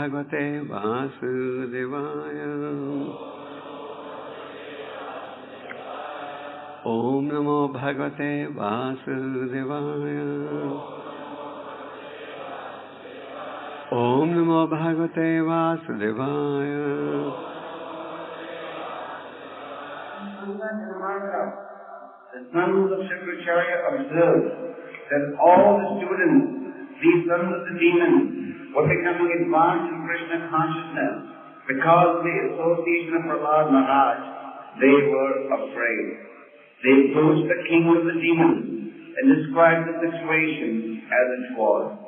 bhagavate vasudevaya. Om namo bhagavate vasudevaya. Om namo bhagavate vasudevaya. Ṣaṇḍa and Amarka, the sons of Śukrācārya, observed that all the students, these sons of the demons, were becoming advanced in Krishna consciousness. Because of the association of Prahlāda Mahārāja, they were afraid. They approached the king of the demons and described the situation as it was.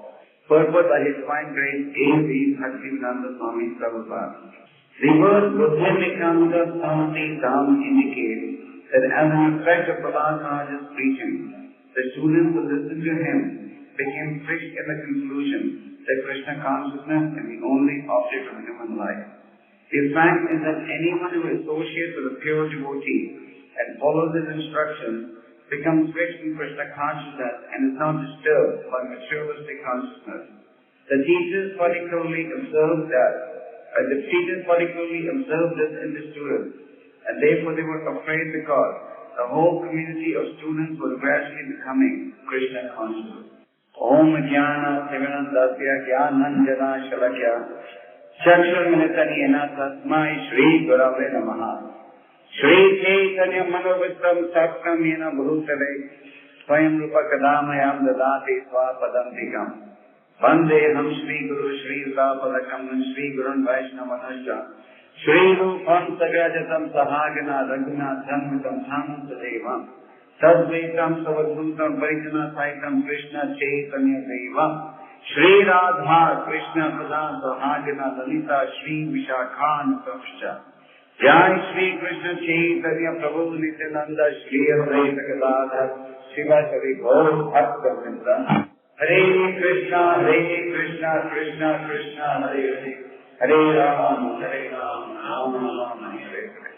Purport by His Divine Grace A.V. Bhaktivedanta Swami Prabhupada. The word buddhim ekānta-saṁsthitām indicates that as an effect of Prahlāda Mahārāja's preaching, the students who listened to him became fixed in the conclusion that Krishna consciousness is the only object of human life. The fact is that anyone who associates with a pure devotee and follows his instructions becomes fixed in Krishna consciousness and is not disturbed by materialistic consciousness. The teachers particularly observed this in the students, and therefore they were afraid because the whole community of students was gradually becoming Krishna conscious. Om Jnana Timirandasya Jnananjana Shalakya Chakshurmilitanena Tasmai Shri Gurave Namaha Shri Chaitanya Manovistam Sakam Yena Bhutale Swayam Rupa Kadamayam Dadati Swapadantikam Vandeham Shri Guru Shri Sapadakam Shri Gurun Vaishnavasya Shri Rupam Sagrajatam Sahagana Raguna Dhanmitam Thamsadevam Sadvaitam Savadhutam Varijana Saitam Krishna Chaitanya Deva Shri Radha Krishna Pradan Sahagana Lalita Shri Vishakhan Samsha Jai Shri Krishna Chaitanya Prabhu Nityananda Shri Advaita Gadadhar Shiva Shri Gaur Bhakta Vrinda Hare Krishna Krishna Krishna Hare Hare Hare Ram Ram Ram Hare Hare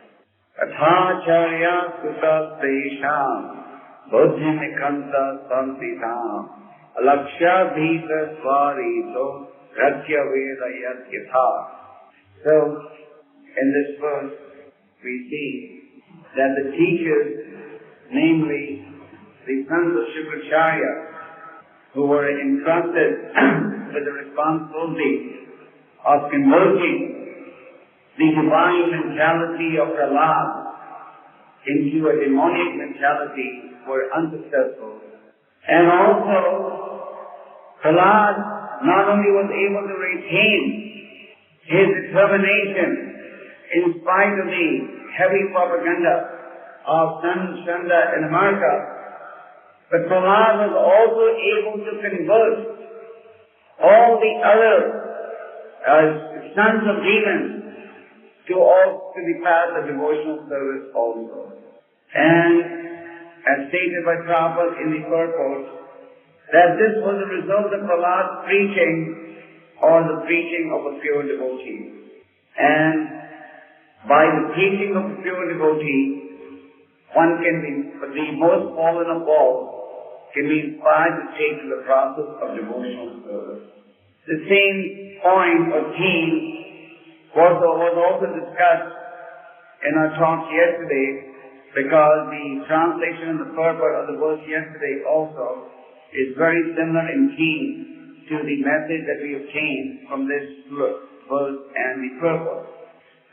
athācārya-sutas teṣāṁ buddhim ekānta-saṁsthitām ālakṣya bhītas tvarito āvedayad yathā. So, in this verse, we see that the teachers, namely the sons of Śukrācārya, who were entrusted with the responsibility of converting the divine mentality of Prahlāda into a demonic mentality were unsuccessful. And also, Prahlāda not only was able to retain his determination in spite of the heavy propaganda of Ṣaṇḍa and Amarka, but Prahlāda was also able to convert all the other sons of demons to the path of devotional service also. And as stated by Prabhupada in the Purport, that this was a result of Prahlāda's preaching or the preaching of a pure devotee. And by the preaching of a pure devotee, one can be, the most fallen of all, can be inspired to take to the process of devotional service. The same point or theme was also discussed in our talk yesterday, because the translation and the purport of the verse yesterday also is very similar in theme to the message that we obtained from this verse and the purport.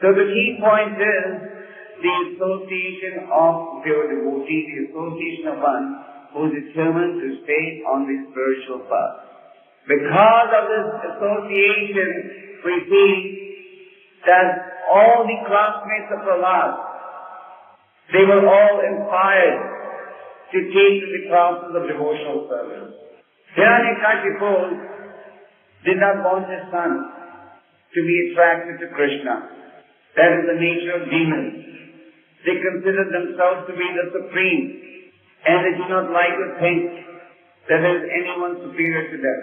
So the key point is the association of pure devotee, the association of one who is determined to stay on the spiritual path. Because of this association, we see that all the classmates of Prahlāda, they were all inspired to take to the classes of devotional service. Hiranyakashipu did not want his son to be attracted to Krishna. That is the nature of demons. They consider themselves to be the supreme, and they do not like to think that there is anyone superior to them.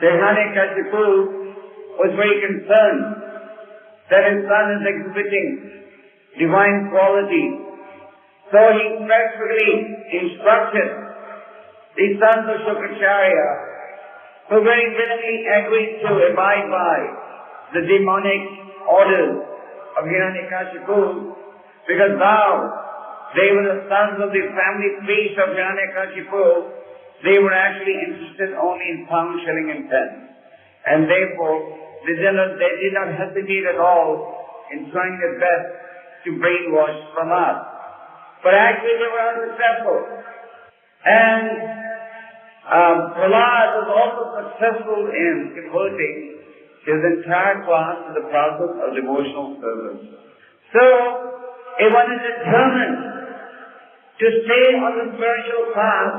Hiranyakashipu was very concerned that his son is exhibiting divine qualities. So he specially instructed the sons of Śukrācārya, who very willingly agreed to abide by the demonic orders of Hiranyakashipu, because though they were the sons of the family priest of Hiranyakashipu, they were actually interested only in pound, shilling and pence. And therefore, they did not hesitate at all in trying their best to brainwash Prahlāda. But actually they were unsuccessful. And Prahlāda was also successful in converting his entire class to the process of devotional service. So, if one is determined to stay on the spiritual path,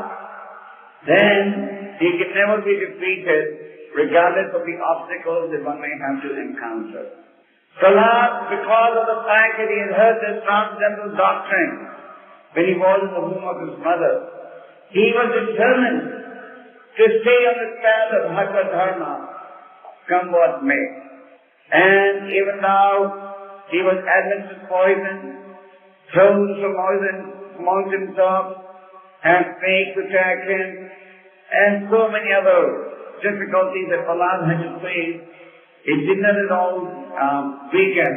then he can never be defeated regardless of the obstacles that one may have to encounter. Prahlāda, because of the fact that he had heard this transcendental doctrine when he was in the womb of his mother, he was determined to stay on the path of Bhakta Dharma, come what may. And even though he was administered poison, thrown from mountain tops, and snakes attacked him, and so many other difficulties that Prahlāda had to face, it did not at all weaken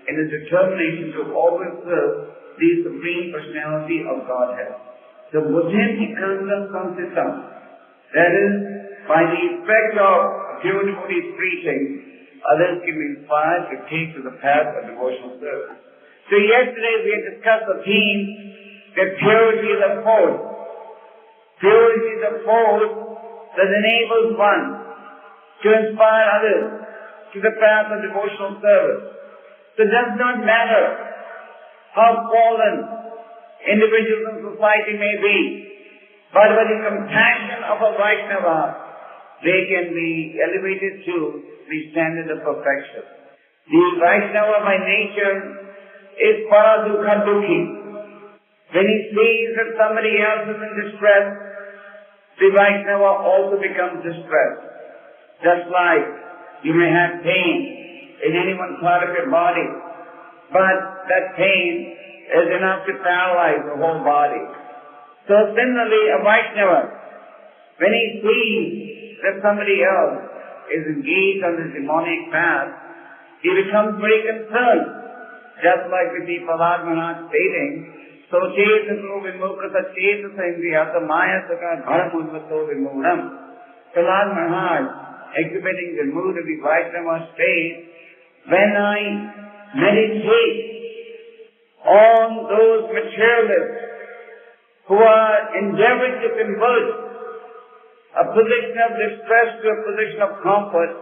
in his determination to always serve the Supreme Personality of Godhead. The buddhim ekānta-saṁsthitām, that is, by the effect of pure devotees preaching, others can be inspired to take to the path of devotional service. So yesterday we had discussed the theme that purity is a force. Purity is a force that enables one to inspire others to the path of devotional service. So it does not matter how fallen individuals in society may be, but by the compassion of a Vaishnava, they can be elevated to the standard of perfection. The Vaishnava by nature is paradukha dukhi. When he sees that somebody else is in distress, the Vaishnava also becomes distressed. Just like you may have pain in any one part of your body, but that pain is enough to paralyze the whole body. So similarly, a Vaishnava, when he sees that somebody else is engaged on this demonic path, he becomes very concerned. Just like we see Prahlāda Mahārāja stating, so chesaso vimukasa chesasa indriyasa maya saka dharmudvaso vimudam. Prahlāda Mahārāja, exhibiting the mood of the Vaishnava, states, when I meditate on those materialists who are endeavoring to convert a position of distress to a position of comfort,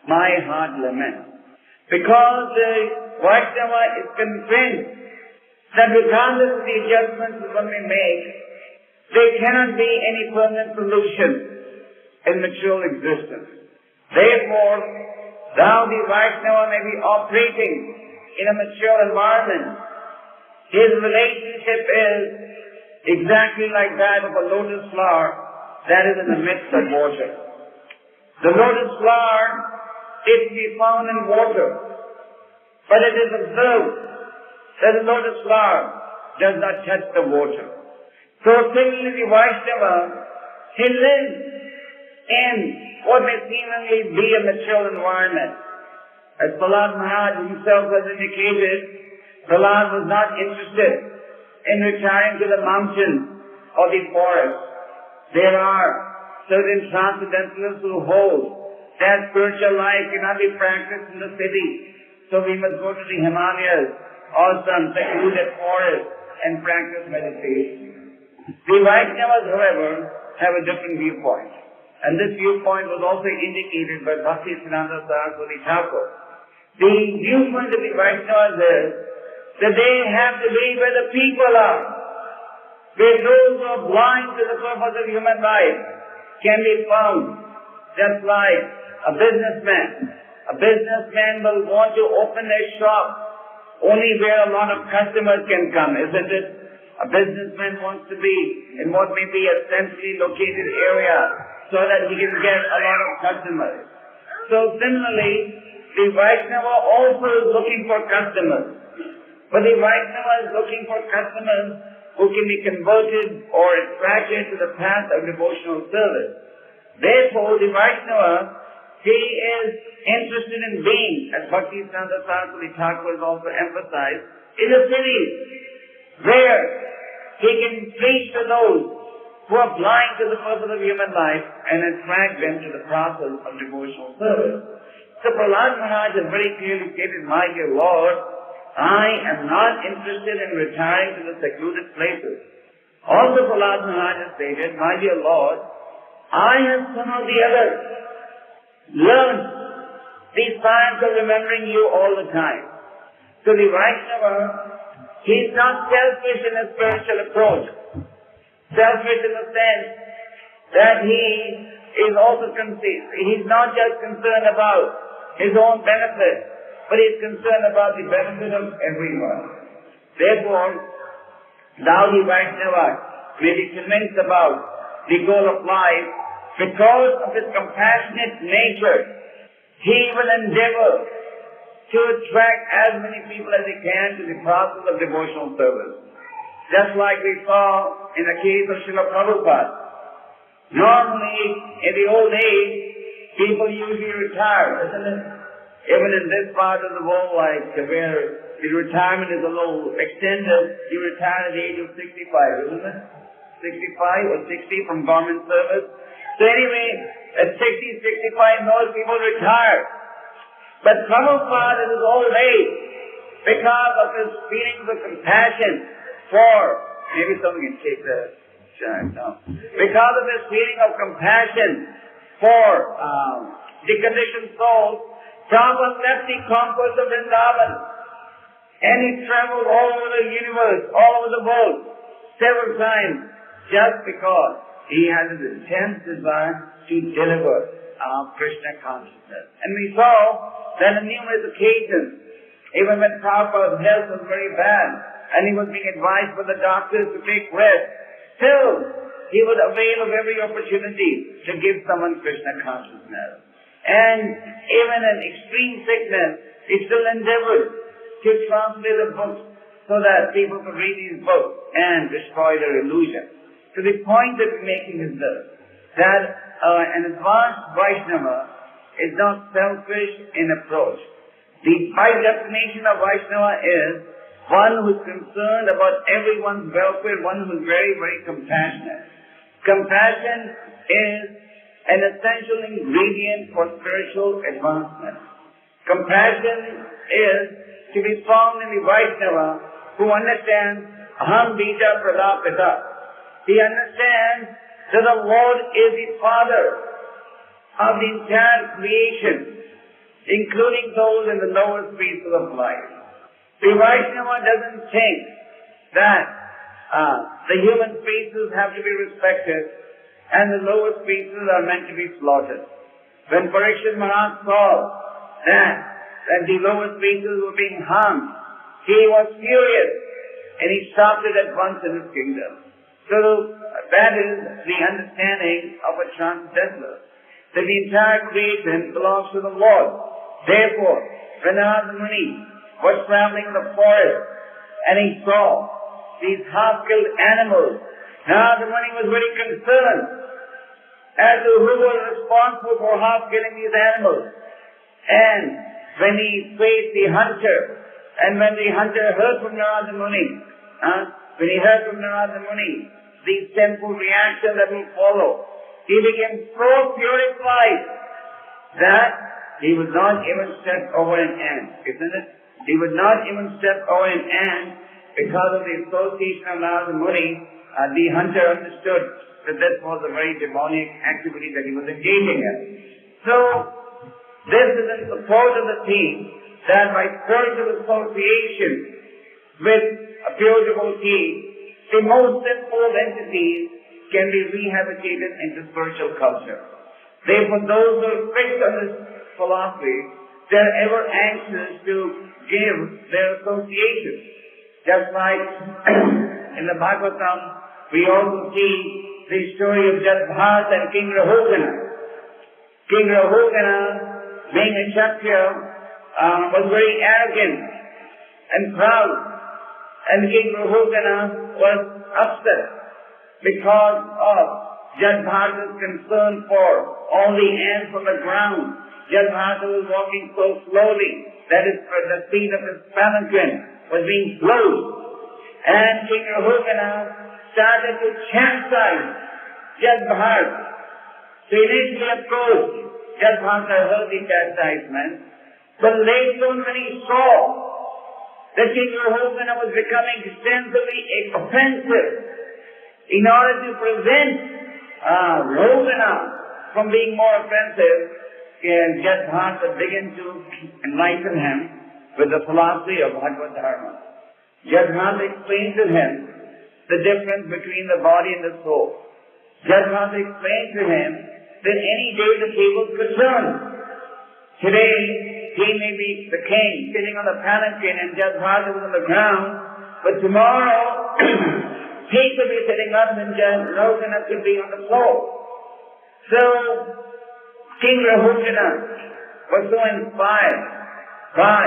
my heart laments. Because the Vaishnava is convinced that regardless of the adjustments that one may make, there cannot be any permanent solution in material existence. Therefore, though the Vaishnava may be operating in a material environment, his relationship is exactly like that of a lotus flower that is in the midst of water. The lotus flower is to be found in water, but it is observed that the lotus flower does not touch the water. So similarly the Vaishnava, he lives in what may seemingly be a material environment. As Prahlāda Mahārāja himself has indicated, Prahlāda was not interested in retiring to the mountains or the forest. There are certain transcendentalists who hold that spiritual life cannot be practiced in the city. So we must go to the Himalayas or some secluded forest and practice meditation. The Vaishnavas, however, have a different viewpoint. And this viewpoint was also indicated by Bhakti Siddhanta Saraswati Thakur. The viewpoint of the Vaishnavas is that they have to be where the people are, where those who are blind to the purpose of human life can be found. Just like a businessman. A businessman will want to open a shop only where a lot of customers can come, isn't it? A businessman wants to be in what may be a centrally located area so that he can get a lot of customers. So similarly, the Vaishnava also is looking for customers. But the Vaishnava is looking for customers who can be converted or attracted to the path of devotional service. Therefore, the Vaishnava, he is interested in being, as Bhakti-siddhanta Saraswati Thakur has also emphasized, in a city where he can preach to those who are blind to the purpose of human life and attract them to the process of devotional service. So Prahlāda Mahārāja has very clearly stated, my dear Lord, I am not interested in retiring to the secluded places. Also Prahlāda Mahārāja stated, my dear Lord, I have some of the others learned the science of remembering you all the time. So the Vaishnava, he is not selfish in his spiritual approach. Selfish in the sense that he is also he's not just concerned about his own benefit, but he's concerned about the benefit of everyone. Therefore, thou the Vaishnava may be convinced about the goal of life. Because of his compassionate nature, he will endeavor to attract as many people as he can to the process of devotional service. Just like we saw in the case of Śrīla Prabhupada. Normally, in the old age, people usually retire, isn't it? Even in this part of the world, like where the retirement is a little extended, you retire at the age of 65, isn't it? 65 or 60 from government service. So anyway, at 60, 65, most people retire. But Prabhupada in his old age, because of his feelings of compassion for, maybe someone can take the chart now. Because of his feeling of compassion for the conditioned soul, Prabhupada left the conquest of Vrindavan. And he traveled all over the universe, all over the world, several times, just because he had an intense desire to deliver Krishna consciousness. And we saw that on numerous occasions, even when Prabhupada's health was very bad, and he was being advised by the doctors to take rest, still he would avail of every opportunity to give someone Krishna consciousness. And even in extreme sickness, he still endeavored to translate the books so that people could read these books and destroy their illusion. So the point that we're making is this, that an advanced Vaishnava is not selfish in approach. The high definition of Vaishnava is one who is concerned about everyone's welfare, one who is very, very compassionate. Compassion is an essential ingredient for spiritual advancement. Compassion is to be found in the Vaishnava who understands aham bija pradapita. He understands that the Lord is the Father of the entire creation, including those in the lower species of life. The Vaishnava doesn't think that the human species have to be respected and the lower species are meant to be slaughtered. When Parikshit Maharaj saw that the lower species were being harmed, he was furious and he stopped it at once in his kingdom. So that is the understanding of a transcendental. That the entire creation belongs to the Lord. Therefore, when Narada Muni was traveling in the forest and he saw these half-killed animals, Narada Muni was very concerned as to who was responsible for half-killing these animals. And when he faced the hunter, and when the hunter heard from Narada Muni, the simple reaction that will follow, he became so purified that he would not even step over an ant, isn't it? He would not even step over an ant because of the association of Narada Muni. The hunter understood that this was a very demonic activity that he was engaging in. So, this is in support of the theme that by spiritual association with a pure devotee, the most simple of entities can be rehabilitated into spiritual culture. Therefore, those who are fixed on this philosophy, they're ever anxious to give their association. Just like in the Bhagavatam, we also see the story of Jadbhat and King Rahugana. King Rahugana, being a Kshatriya, was very arrogant and proud. And King Rahugana was upset because of Yathā is concerned for all the ants on the ground. Yathā was walking so slowly that the speed of his palanquin was being slowed. And King Rahugana started to chastise Yathā. So initially, of course, Yathā heard the chastisement, but later on when he saw that King Rahugana was becoming extensively offensive, in order to prevent Rahugana from being more offensive, Yathā began to enlighten him with the philosophy of Bhagavad Dharma. Yathā explained to him the difference between the body and the soul. Yathā explained to him that any day the tables could turn. Today, he may be the king sitting on the palanquin and Yathā was on the ground, but tomorrow he could be sitting up and Rahugana could be on the floor. So, King Rahugana was so inspired by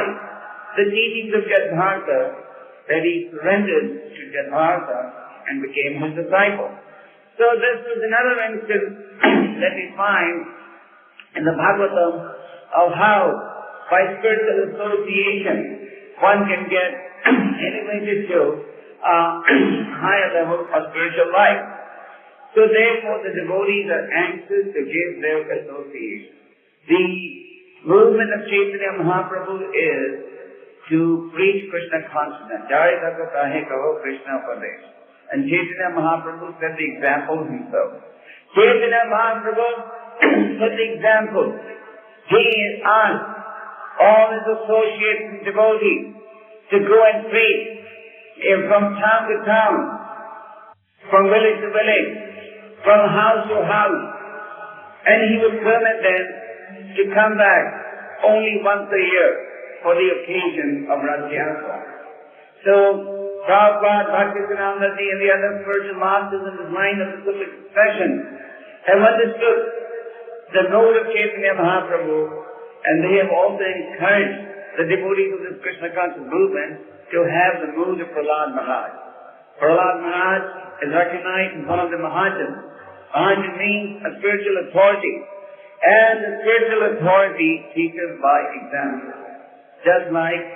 the teachings of Yathā that he surrendered to Yathā and became his disciple. So this was another instance that we find in the Bhagavatam of how by spiritual association one can get elevated to a higher level of spiritual life. So therefore the devotees are anxious to give their association. The movement of Chaitanya Mahaprabhu is to preach Krishna consciousness. Jai Daga Kahe Kaho Krishna Upadesh. And Chaitanya Mahaprabhu set the example himself. Chaitanya Mahaprabhu set the example. He asked all his associates and devotees to go and preach from town to town, from village to village, from house to house, and he would permit them to come back only once a year for the occasion of rājña. So, Prabhupada, Bhaktisiddhanta and the other spiritual masters in this line of the Sutta succession have understood the mode of Chaitanya Mahaprabhu, and they have also encouraged the devotees of this Krishna conscious movement to have the mood of Prahlāda Mahārāja. Prahlāda Mahārāja is recognized as one of the Mahājans. Mahājan means a spiritual authority, and the spiritual authority teaches by example. Just like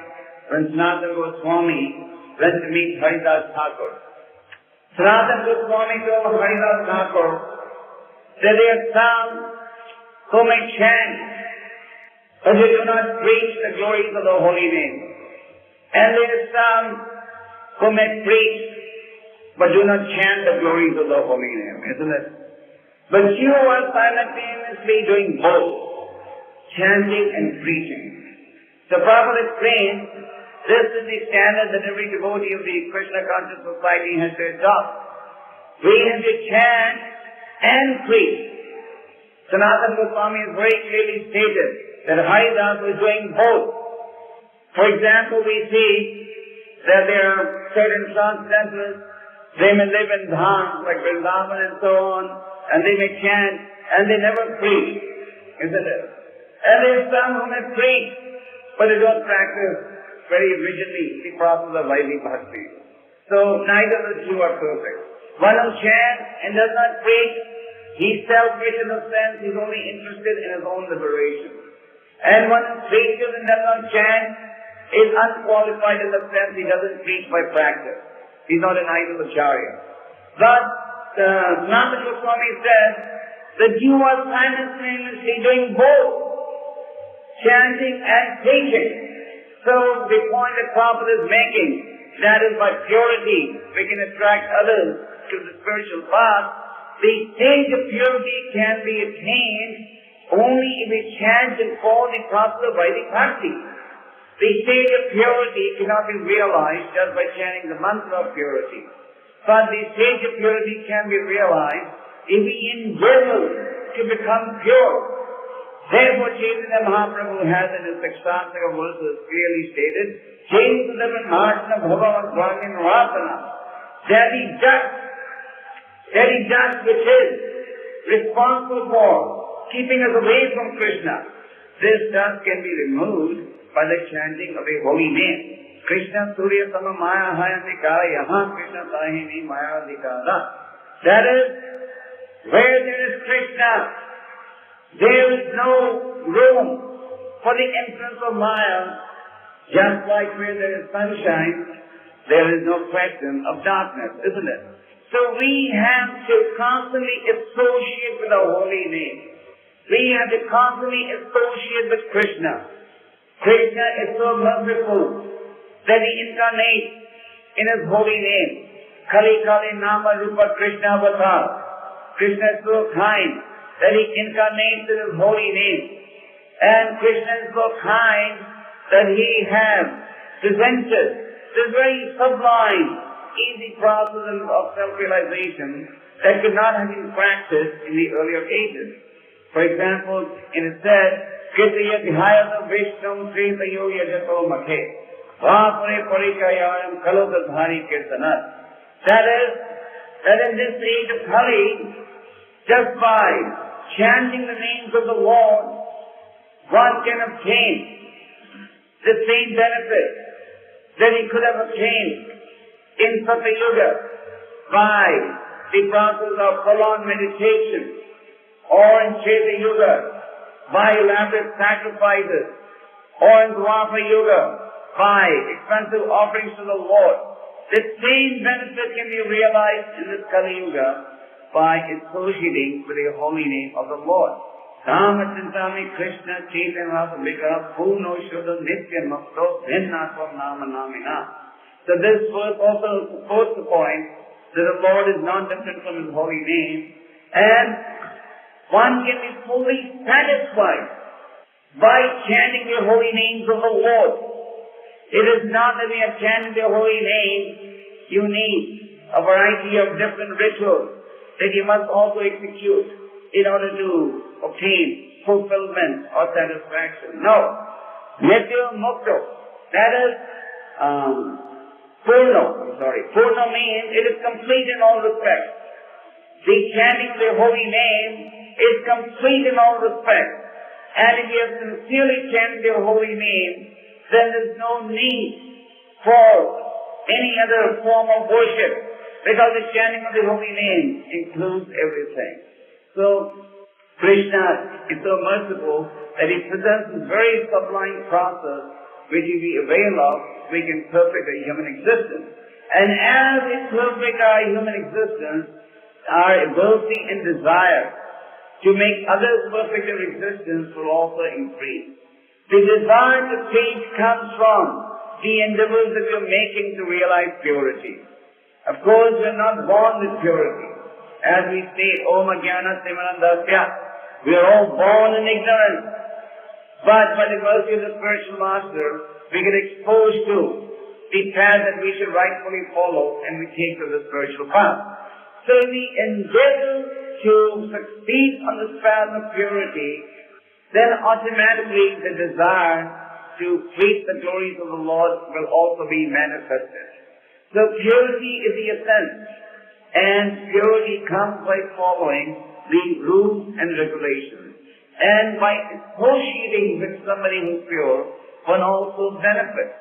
when Ṣaṇḍa Goswāmī went to meet Haridas Thakur. Ṣaṇḍa Goswāmī told Haridas Thakur that there are some who may chant, but they do not preach the glories of the holy name. And there are some who may preach, but do not chant the glories of the holy name, isn't it? But you are simultaneously doing both, chanting and preaching. So Prabhupada explains, this is the standard that every devotee of the Krishna conscious society has to adopt. We have to chant and preach. Sanatana Goswami has very clearly stated that Haridas was doing both. For example, we see that there are certain transcendentalists, they may live in dhams like Vrindavan and so on, and they may chant, and they never preach, isn't it? And there are some who may preach, but they don't practice very rigidly the process of Vaidhi Bhakti. So neither of the two are perfect. One who chants and does not preach, he's selfish in the sense he's only interested in his own liberation. And one who preaches and does not chant is unqualified in the sense he doesn't preach by practice. He's not an athācārya. But Sanatana Goswami says that you are simultaneously doing both, chanting and preaching. So the point that Prabhupada is making, that is by purity we can attract others to the spiritual path. The stage of purity can be attained only if we chant and follow the process of Vaidhi Bhakti. The stage of purity cannot be realized just by chanting the mantra of purity. But the stage of purity can be realized if we endeavor to become pure. Therefore, Chaitanya Mahaprabhu has in his teṣāṁ verses clearly stated, that the dust which is responsible for keeping us away from Krishna, this dust can be removed by the chanting of a holy name. Krishna Surya Sama Maya Hayandikara Yaha Krishna Sahini Maya Dikara. That is, where Krishna, there is no room for the entrance of Maya. Just like where there is sunshine, there is no question of darkness, isn't it? So we have to constantly associate with our holy name. We have to constantly associate with Krishna. Krishna is so merciful that He incarnates in His holy name. Kali Kali Nama Rupa Krishna Avatar. Krishna is so kind that He incarnates in His holy name. And Krishna is so kind that He has presented this very sublime, easy process of self-realization that could not have been practiced in the earlier ages. For example, it is said, Kritya Dhayata Vishnam Tritayo Yajato Makhe Vapare Parikayayam Kalodadhari Kirtanat. That is, that in this age of Kali, just by chanting the names of the Lord, one can obtain the same benefit that he could have obtained in Satya Yuga by the process of prolonged meditation, or in Treta Yuga by elaborate sacrifices, or in Dwapara Yuga by expensive offerings to the Lord. The same benefit can be realized in this Kali Yuga by associating with the holy name of the Lord. Ramachintami Krishna Chaitanya Vikara Puno Shuddha Nitya Mukto Dhinnatam Nama Namina. So this verse also supports the point that the Lord is not different from His holy name, and one can be fully satisfied by chanting the holy names of the Lord. It is not that we are chanting the holy name, you need a variety of different rituals that you must also execute in order to obtain fulfillment or satisfaction. No. Nitya Mukto. That is Purno. Purno means it is complete in all respects. The chanting of the holy name is complete in all respects. And if you have sincerely chanted your holy name, then there is no need for any other form of worship, because the chanting of the holy name includes everything. So, Krishna is so merciful that He presents this very sublime process which if we avail of, we can perfect our human existence. And as we perfect our human existence, our ability and desire to make others perfect their existence will also increase. The desire to change comes from the endeavors that we are making to realize purity. Of course, we are not born with purity. As we say, Om Ajnana Timirandasya, we are all born in ignorance. But by the mercy of the spiritual master, we get exposed to the path that we should rightfully follow, and we take to the spiritual path. So we endeavor to succeed on this path of purity, then automatically the desire to preach the glories of the Lord will also be manifested. So purity is the essence, and purity comes by following the rules and regulations. And by associating with somebody who is pure, one also benefits.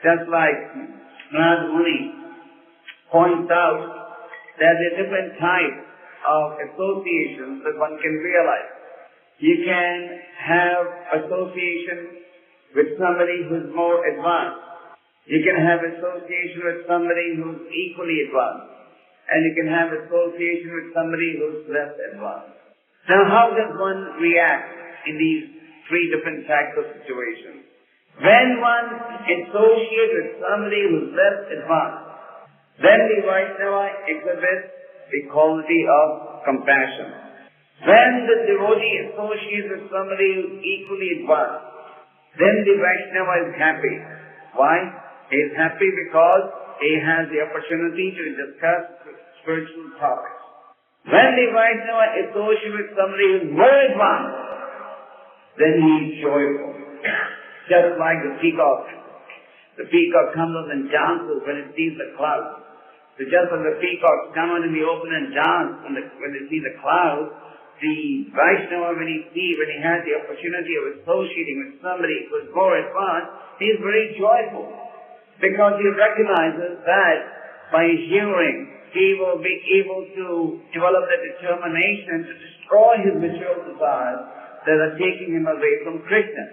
Just like Prahlāda points out that there are different types of associations that one can realize. You can have association with somebody who is more advanced. You can have association with somebody who is equally advanced. And you can have association with somebody who is less advanced. Now, how does one react in these three different types of situations? When one associates with somebody who is less advanced, then the Vaishnava exhibits the quality of compassion. When the devotee associates with somebody who is equally advanced, then the Vaishnava is happy. Why? He is happy because he has the opportunity to discuss spiritual topics. When the Vaishnava associates with somebody who is more advanced, then he is joyful. Just like the peacock. The peacock comes out and dances when it sees the clouds. So just as the peacocks come out in the open and dance when they see the clouds, the Vaishnava, when he has the opportunity of associating with somebody who is more advanced, he is very joyful. Because he recognizes that by hearing he will be able to develop the determination to destroy his material desires that are taking him away from Krishna.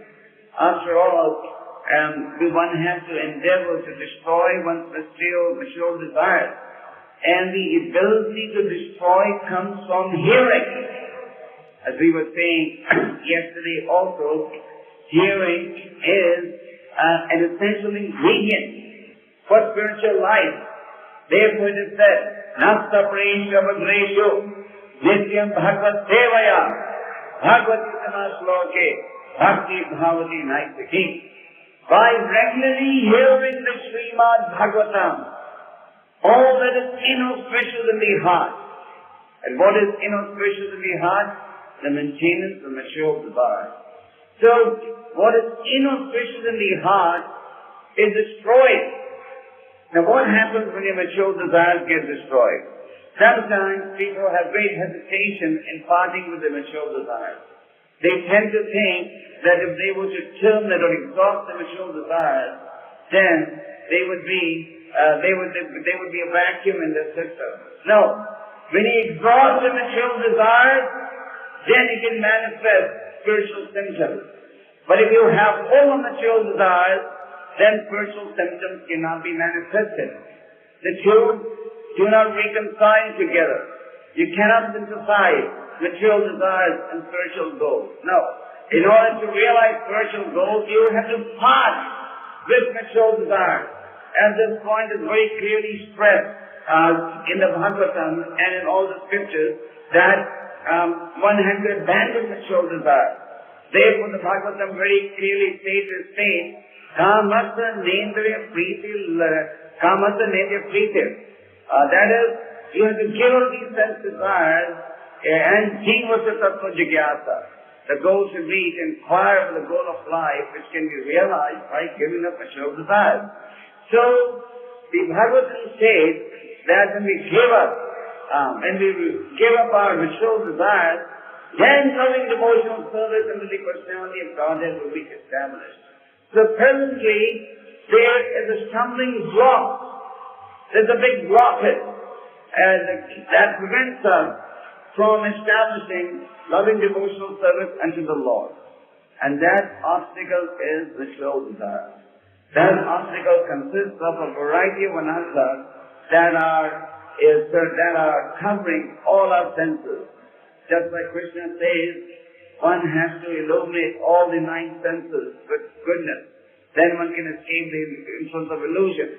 After all, one has to endeavor to destroy one's material desires. And the ability to destroy comes from hearing. As we were saying yesterday also, hearing is an essential ingredient for spiritual life. Therefore it is said, Nasta Presha Vagreshu Nityam Bhagavad Sevaya Bhagavati Samasloke Bhakti Bhavati Naitaki. By regularly hearing the Srimad Bhagavatam, all that is inauspicious in the heart. And what is inauspicious in the heart? The maintenance of material desire. So, what is inauspicious in the heart is destroyed. Now what happens when your material desires get destroyed? Sometimes people have great hesitation in parting with their material desires. They tend to think that if they were to terminate or exhaust their material desires, then they would be a vacuum in their system. No. When you exhaust the material desires, then you can manifest spiritual symptoms. But if you have full of material desires, then spiritual symptoms cannot be manifested. The two do not reconcile together. You cannot synthesize material desires and spiritual goals. No. In order to realize spiritual goals, you have to part with material desires. And this point is very clearly stressed in the Bhagavatam and in all the scriptures that one has to abandon material desires. Therefore, the Bhagavatam very clearly states, Kamasa Nendriya Priti. That is, you have to give up these sense desires and Jivasa Tattva Jigyasa. The goal should be to inquire for the goal of life which can be realized by giving up material desires. So, the Bhagavatam says that when we give up our material desires, then loving devotional service unto the personality of Godhead will be established. So presently, there is a stumbling block. There's a big blockage that prevents us from establishing loving devotional service unto the Lord. And that obstacle is material desire. That obstacle consists of a variety of anarthas that are covering all our senses. Just like Krishna says, one has to illuminate all the 9 senses with goodness. Then one can escape the influence of illusion.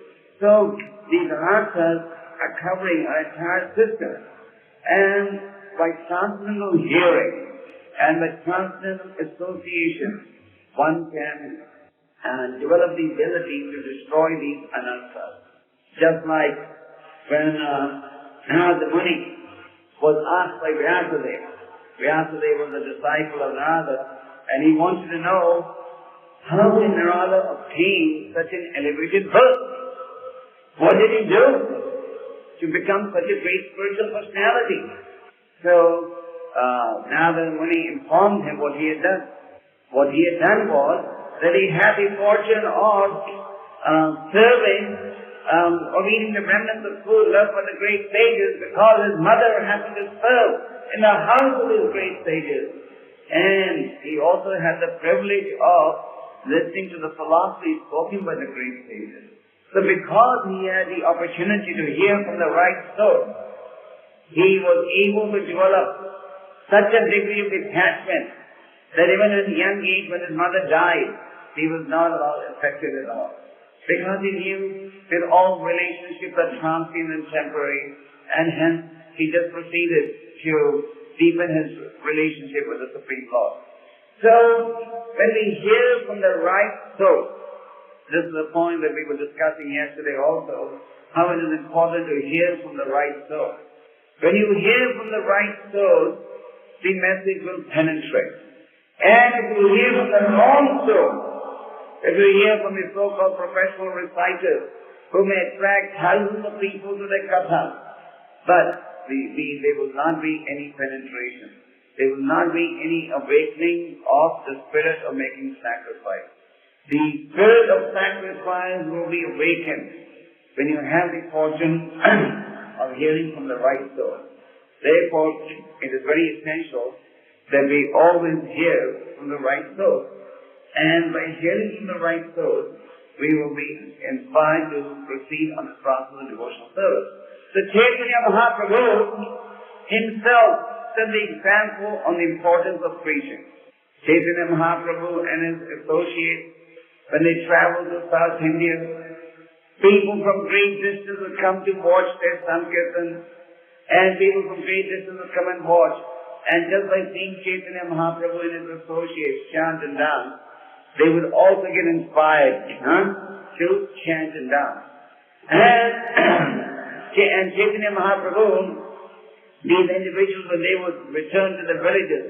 So these anarthas are covering our entire system. And by transcendental hearing and by transcendental association, one can develop the ability to destroy these anarthas. Just like when Narada Muni was asked by Vyasadeva. Vyasadeva was a disciple of Narada, and he wanted to know how did Narada obtain such an elevated birth? What did he do to become such a great spiritual personality? So Narada Muni informed him what he had done. What he had done was that he had the fortune of serving or eating the remnants of food left by the great sages because his mother happened to serve in the house of his great sages. And he also had the privilege of listening to the philosophy spoken by the great sages. So because he had the opportunity to hear from the right source, he was able to develop such a degree of detachment that even at a young age when his mother died, he was not at all affected at all. Because he knew that all relationships are transient and temporary, and hence he just proceeded to deepen his relationship with the Supreme Lord. So, when we hear from the right source, this is the point that we were discussing yesterday also, how it is important to hear from the right source. When you hear from the right source, the message will penetrate. And if you hear from the wrong source, if you hear from the so-called professional reciters who may attract thousands of people to their katha, but there will not be any penetration. There will not be any awakening of the spirit of making sacrifice. The spirit of sacrifice will be awakened when you have the fortune of of hearing from the right source. Therefore, it is very essential that we always hear from the right source. And by hearing from the right source, we will be inspired to proceed on the process of devotional service. So Chaitanya Mahaprabhu himself set the example on the importance of preaching. Chaitanya Mahaprabhu and his associates, when they traveled to South India, people from great distance would come to watch their Sankirtan, and people from great distance would come and watch. And just by seeing Chaitanya Mahaprabhu and his associates chant and dance, they would also get inspired to chant and dance. And Chaitanya Mahaprabhu, these individuals, when they would return to the villages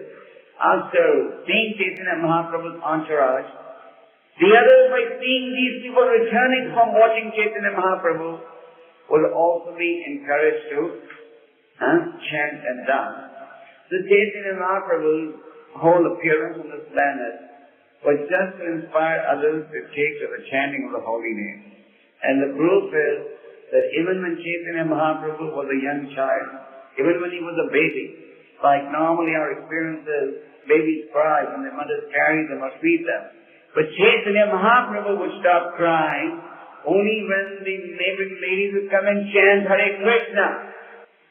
after seeing Chaitanya Mahaprabhu's entourage, the others, by seeing these people returning from watching Chaitanya Mahaprabhu, would also be encouraged to chant and dance. So Chaitanya Mahaprabhu's whole appearance on this planet was just to inspire others to take to the chanting of the holy name. And the proof is that even when Chaitanya Mahaprabhu was a young child, even when he was a baby, like normally our experience is, babies cry when their mothers carry them or feed them. But Chaitanya Mahaprabhu would stop crying only when the neighboring ladies would come and chant Hare Krishna.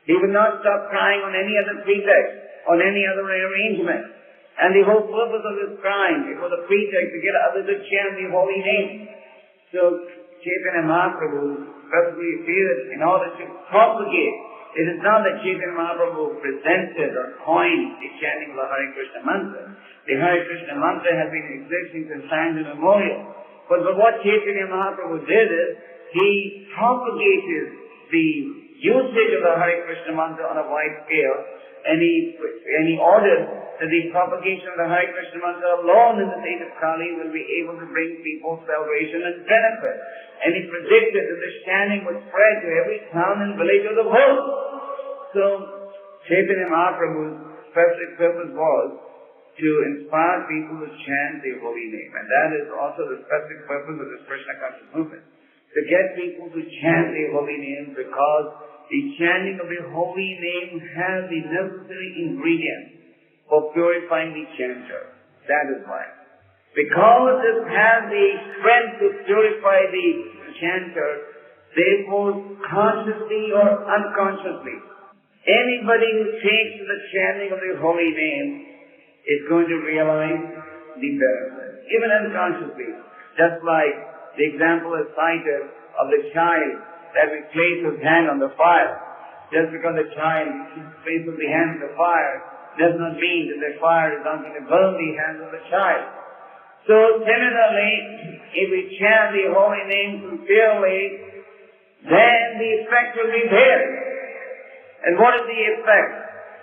He would not stop crying on any other pretext, on any other arrangement. And the whole purpose of his crying, it was a pretext to get others to chant the holy name. So Chaitanya Mahaprabhu specifically appeared in order to propagate. It is not that Chaitanya Mahaprabhu presented or coined the chanting of the Hare Krishna mantra. The Hare Krishna mantra has been existing since time immemorial. But what Chaitanya Mahaprabhu did is, he propagated the usage of the Hare Krishna mantra on a wide scale, and he ordered that the propagation of the Hare Krishna mantra alone in the age of Kali will be able to bring people salvation and benefit. And he predicted that the chanting would spread to every town and village of the world. So Chaitanya Mahaprabhu's specific purpose was to inspire people to chant the holy name. And that is also the specific purpose of this Krishna conscious movement. To get people to chant the holy name, because the chanting of the holy name has the necessary ingredients for purifying the chanter. That is why. Because it has the strength to purify the chanter, therefore consciously or unconsciously, anybody who takes the chanting of the holy name is going to realize the benefit, even unconsciously. Just like the example is cited of the child that we place his hand on the fire. Just because the child places the hand on the fire does not mean that the fire is not going to burn the hands of the child. So similarly, if we chant the holy name sincerely, then the effect will be there. And what is the effect?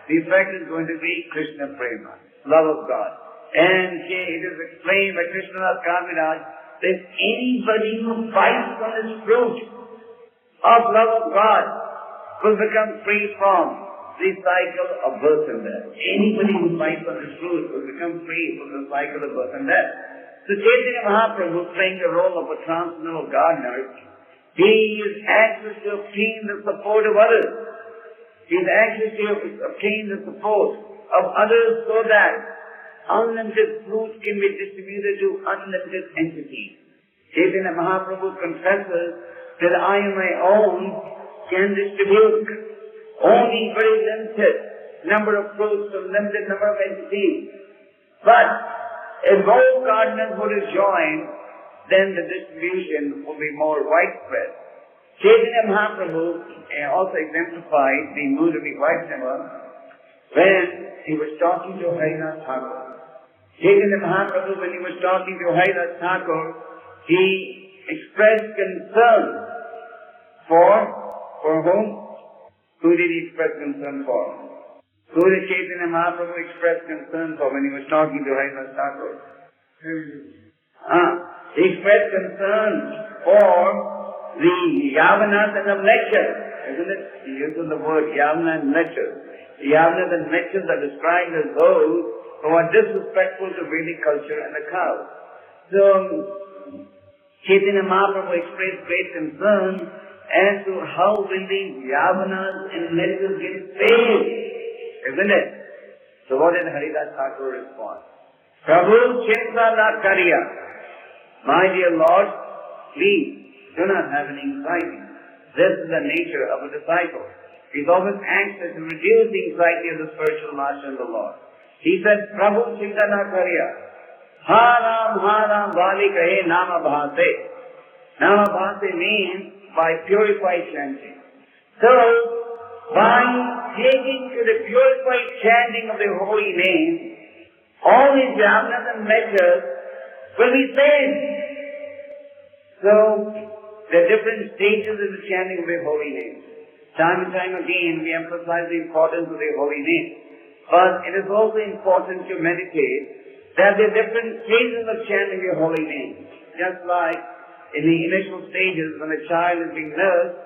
The effect is going to be Krishna prema, love of God. And it is explained by Krishna Kaviraj that anybody who bites on this fruit of love of God will become free from the cycle of birth and death. Anybody who bites on this fruit will become free from the cycle of birth and death. So Chaitanya Mahaprabhu, playing the role of a transcendental gardener, he is anxious to obtain the support of others. He is anxious to obtain the support of others so that unlimited fruit can be distributed to unlimited entities. Chaitanya Mahaprabhu confesses that I on my own can distribute only very limited number of fruits to limited number of entities. But if more gardeners were to join, then the distribution will be more widespread. Chaitanya Mahaprabhu also exemplified the mood of the Vaishnava when he was talking to Harinath Thakur. Chaitanya Mahaprabhu, when he was talking to Harinath Thakur, he expressed concern for whom? Who did he express concern for? Who did Chaitanya Mahaprabhu express concern for when he was talking to Harinath Thakur? He expressed concern for the Yavanath and Amalksya. Isn't it? He uses the word Yavana and Amalksya. The Yavana and Amalksya are described as those who are disrespectful to Vedic culture and the cow. So Chaitanya Mahaprabhu expressed great concern, as to how will these yavanas and lenses get saved, isn't it? So what did Haridas Thakur respond? Prabhu chinta na karya. My dear Lord, please do not have any anxiety. This is the nature of a disciple. He's always anxious to reduce the anxiety of the spiritual master and the Lord. He said, Prabhu chinta na karya. Haram haram vali kahe nama bhase. Nama bhase means by purified chanting. So, by taking to the purified chanting of the holy name, all these yavanas and measures will be saved. So, there are different stages of the chanting of the holy name. Time and time again, we emphasize the importance of the holy name. But it is also important to meditate that there are different stages of chanting the holy name. Just like in the initial stages, when a child is being nursed,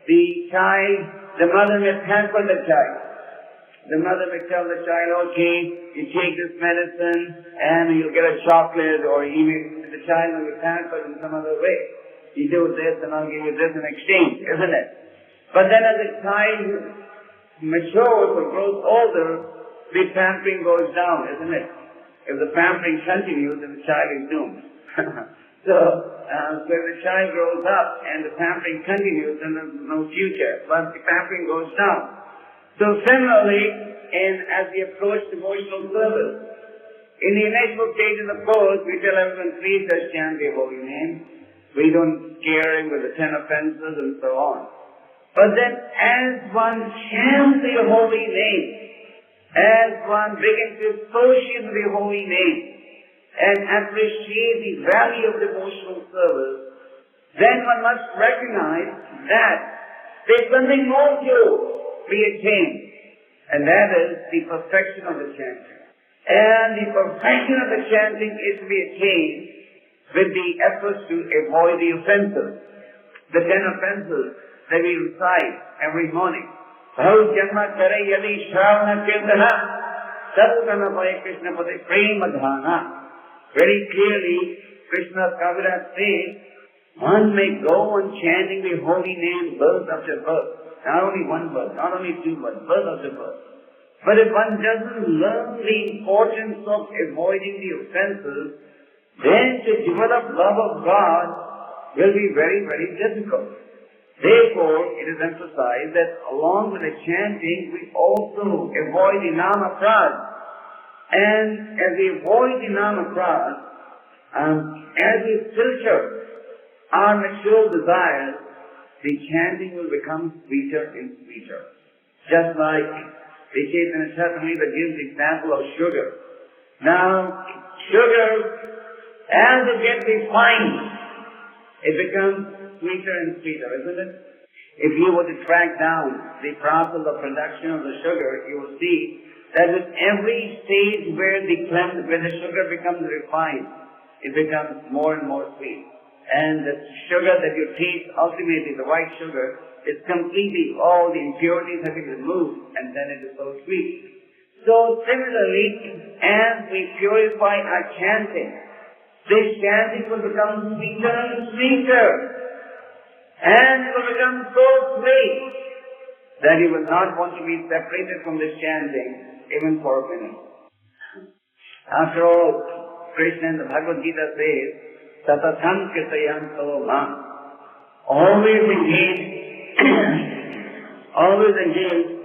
the mother may pamper the child. The mother may tell the child, okay, you take this medicine and you'll get a chocolate, or even the child will be pampered in some other way. You do this and I'll give you this in exchange, isn't it? But then as the child matures or grows older, the pampering goes down, isn't it? If the pampering continues, then the child is doomed. So if the child grows up and the pampering continues, then there's no future. But the pampering goes down. So similarly, as we approach devotional service, in the initial stages, of course, we tell everyone, please just chant the holy name. We don't scare him with the 10 offenses and so on. But then as one chants the holy name, as one begins to associate with the holy name, and appreciate the value of devotional service, then one must recognize that there's something more to be attained, and that is the perfection of the chanting. And the perfection of the chanting is to be attained with the efforts to avoid the offenses, the 10 offenses that we recite every morning. Bhav janma kare yadi shravana kirtana sarvana paye Krishna pade prema dhana. Very clearly, Krishna's Kaviraj says, one may go on chanting the holy name verse after verse. Not only one verse, not only two verses, verse after verse. But if one doesn't learn the importance of avoiding the offenses, then to develop love of God will be very, very difficult. Therefore, it is emphasized that along with the chanting, we also avoid the nama prad. And as we avoid the nama prad, as we filter our material desires, the chanting will become sweeter and sweeter. Just like the Chaitanya Charitamrita gives the example of sugar. Now, sugar, as it gets refined, it becomes sweeter and sweeter, isn't it? If you were to track down the process of production of the sugar, you will see that with every stage where the sugar becomes refined, it becomes more and more sweet. And the sugar that you taste, ultimately the white sugar, is completely, all the impurities have been removed, and then it is so sweet. So similarly, as we purify our chanting, this chanting will become sweeter and sweeter, and it will become so sweet that you will not want to be separated from this chanting even for a minute. After all, Krishna in the Bhagavad Gita says, Tatatham Kirtayan Saloma. Always engage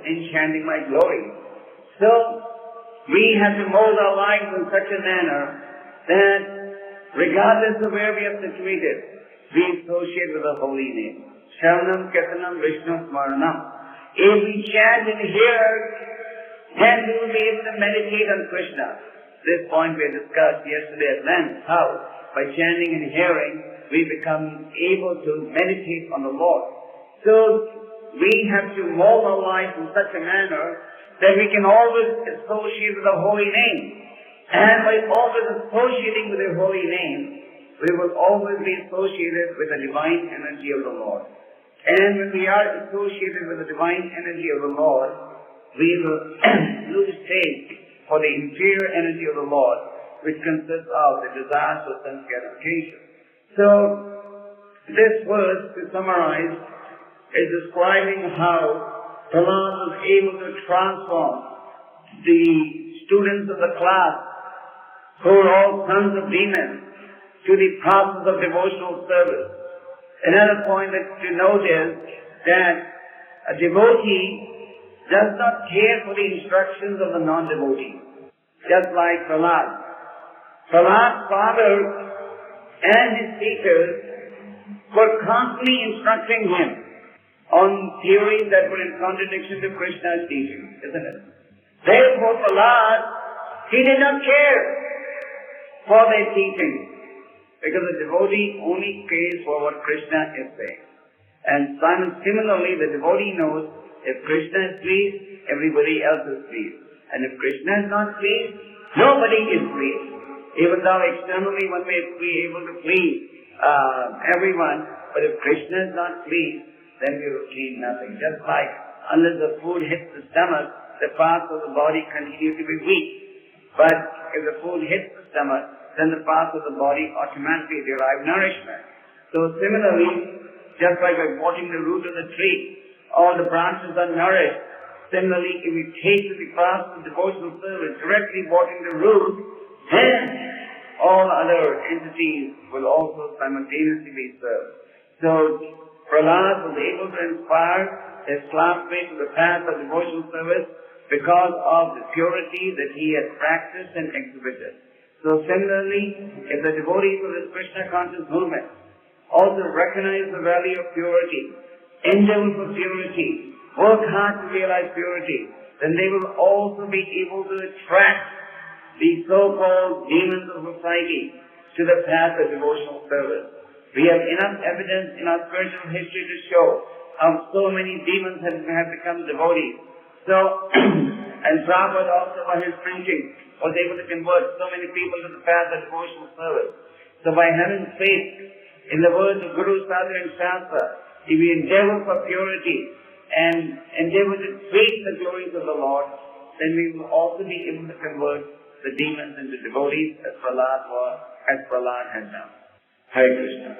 in chanting my glory. So, we have to mold our lives in such a manner that regardless of where we are situated, we associate with the holy name. Shravanam, Kirtanam, Vishnu, Smaranam. If we chant and hear, then we will be able to meditate on Krishna. This point we discussed yesterday at length, how by chanting and hearing, we become able to meditate on the Lord. So, we have to mold our lives in such a manner that we can always associate with the holy name. And by always associating with the holy name, we will always be associated with the divine energy of the Lord. And when we are associated with the divine energy of the Lord, we will lose taste for the inferior energy of the Lord, which consists of the desires for sense gratification. So, this verse, to summarize, is describing how Prahlāda was able to transform the students of the class who were all sons of demons to the process of devotional service. Another point that to note is that a devotee does not care for the instructions of the non-devotee, just like Prahlāda. Prahlāda's father and his teachers were constantly instructing him on theories that were in contradiction to Krishna's teaching, isn't it? Therefore, Prahlāda, he did not care for their teaching, because the devotee only cares for what Krishna is saying. And similarly, the devotee knows if Krishna is pleased, everybody else is pleased. And if Krishna is not pleased, nobody is pleased. Even though externally one may be able to please everyone, but if Krishna is not pleased, then we will gain nothing. Just like unless the food hits the stomach, the parts of the body continue to be weak. But if the food hits the stomach, then the parts of the body automatically derive nourishment. So similarly, just like by watering the root of the tree, all the branches are nourished. Similarly, if we take to the path of devotional service, directly watering the root, then all other entities will also simultaneously be served. So Prahlāda was able to inspire his classmates to the path of devotional service because of the purity that he had practiced and exhibited. So similarly, if the devotees of this Krishna conscious movement also recognize the value of purity, endeavor for purity, work hard to realize purity, then they will also be able to attract the so-called demons of society to the path of devotional service. We have enough evidence in our spiritual history to show how so many demons have become devotees. So, and Prabhupada also by his preaching was able to convert so many people to the path of devotional service. So by having faith in the words of Guru, Sadhu and Shastra, if we endeavor for purity and endeavor to treat the glories of the Lord, then we will also be able to convert the demons into devotees as Prahlāda had done. Hare Krishna.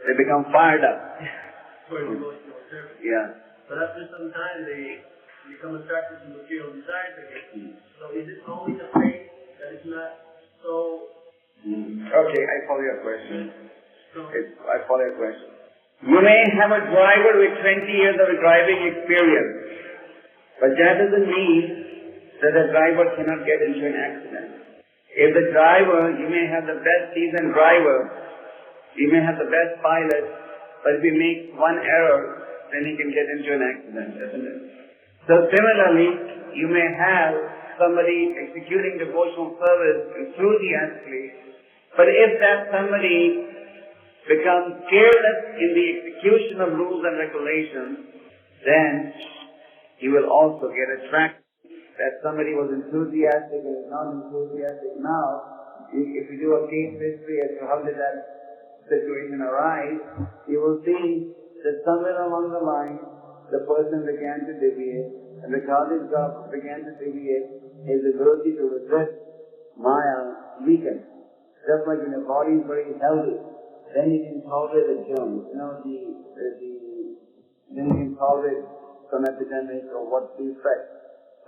They become fired up. Yeah. But after some time, they become attracted to material desires again. So is it only the faith that is not so... Okay, I follow your question. You may have a driver with 20 years of driving experience, but that doesn't mean that the driver cannot get into an accident. If the driver, you may have the best seasoned driver, you may have the best pilot, but if he makes one error, then he can get into an accident, isn't it? So similarly, you may have somebody executing devotional service enthusiastically, but if that somebody becomes careless in the execution of rules and regulations, then he will also get attracted. That somebody was enthusiastic and is not enthusiastic now, if you do a case history as to how did that situation arise, you will see that somewhere along the line, the person began to deviate, and because his God began to deviate, his ability to resist Maya weakened. Just like when your body is very healthy, then you can tolerate the germs. Then you can tolerate some epidemic or what's the effect.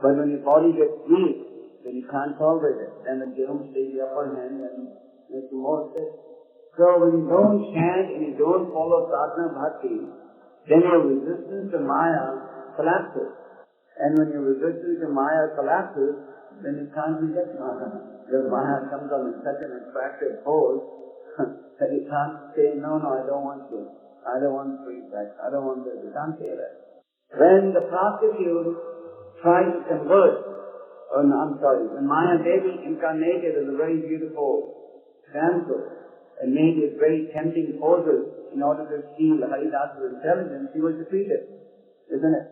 But when your body gets weak, then you can't tolerate it. Then the germs take the upper hand and make you more sick. So when you don't chant and you don't follow sadhana bhakti, then your resistance to Maya collapses. And when your resistance to Maya collapses, then you can't reject Maya. Because Maya comes on in such an attractive pose that you can't say, no, I don't want you. I don't want free sex. I don't want this. You can't say that. When the prostitute tried to convert, when Maya Devi incarnated as a very beautiful damsel and made these very tempting poses in order to steal Haridas's intelligence, she was defeated, isn't it?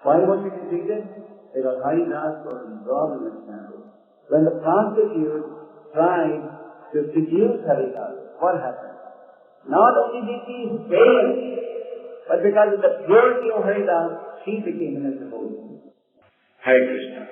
Why was she defeated? Because Haridas was involved in this matter. When the prostitute tried to seduce Haridas, what happened? Not only did she fail, but because of the purity of Haridas, she became an devotee. Hare Krishna.